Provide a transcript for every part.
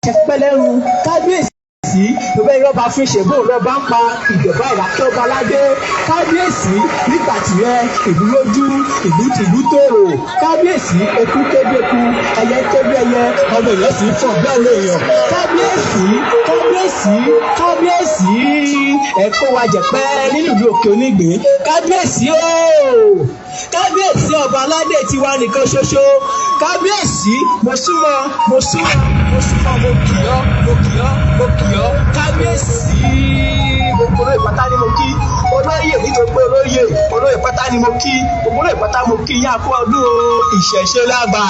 ṣẹpẹlẹrun kábíyèsí ló bẹ rọba fún ìṣègùn rọba ń pa ìjọba ìlàkẹ́ ọba aládé kábíyèsí nígbà tirẹ̀ ìlú lójú ìlú tòrò kábíyèsí eku kédeku ẹyẹ kéde ẹyẹ ọmọ èèyàn sì ń fọ̀ bẹ́ẹ̀ lèèyàn kábíyèsí ẹ̀kọ́ wa jẹ̀pẹ́ nínú ìlú òkè onígbé kábíyèsí ooo kábíyèsí ọba aládé tiwa nìkan ṣoṣo kábíyèsí mo súnmọ́ mo kì ọ́ kábíyèsí gbogbo olóyè pátá ni mo kí olóyè nítorí pé olóyè pátá ni mo kí gbogbo olóyè pátá mo kí yá kú ọdún ìṣẹ̀ṣe lágbà.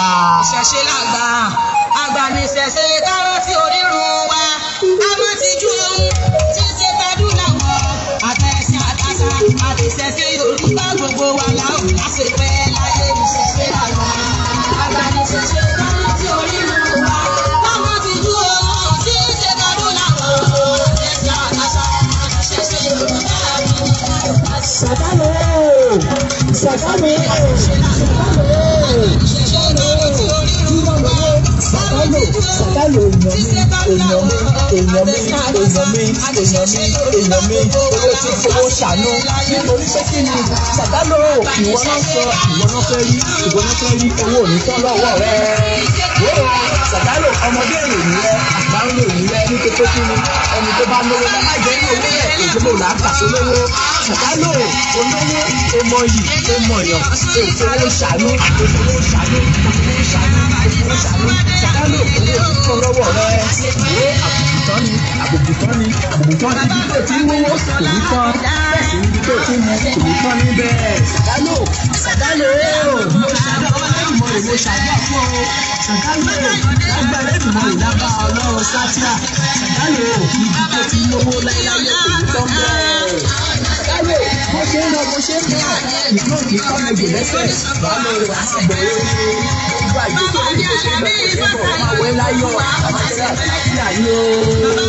àgbà ní ìṣẹ̀ṣe kárọ̀ tí orírun wa àmọ́ ti ju ohun tí ń ṣe gbádùn làwọn àtẹ̀sìn àtàṣà àti ìṣẹ̀ṣe Yorùbá gbogbo wa láwùjọ láṣepẹ́ láyé ìṣẹ̀ṣe lágbà. àgbà ní ìṣẹ̀ṣe kárọ̀ tí orírun wa àmọ́ ti ju ohun tí ń ṣe gbádùn làwọn àtẹ̀sìn àtàṣà àti ìṣẹ̀ṣe Yorùbá Sàkálò èèyàn mi owó tí fowó ṣàánú nítorí pé kí ni Sàkálò ìwọ náà fẹ́ rí owó òní tán lọ́wọ́ rẹ̀ Sàkálò ọmọdé ìròyìn rẹ àgbà ń ròyìn rẹ nítorí pé kí ni ẹni tó bá lówó bá má jẹ́ ní owó rẹ̀ òjòló là ń kàṣó lówó Sàkálò olówó ọmọ yìí ọmọ èèyàn òfowó ṣàánú Sàkálò owó tán lọ́wọ́ rẹ̀ àbùkù tán ni ibi tó ti ń wówó kò ní tán bẹ́ẹ̀ sì níbi tó ti ń mu kò ní tán níbẹ̀ Sàkálò mo ṣàdúrà fún ọ Sàkálò lágbà lẹ́dùnmọ́ ìdábà ọlọ́run sátíà Sàkálò ibi tó ti ń lówó láyéláyé kò ní tán bẹ́ẹ̀ Sàkálò bó ṣe ń lọ ìgbọ́n kì í kọ́ méjì lẹ́sẹ̀ báwo wà á bẹ̀rẹ̀ gbogbo àgbẹ̀tọ̀ ní ìṣẹ̀lẹ̀ bọ̀ máa wẹ́ láyọ̀ àti àlàáfíà yóò.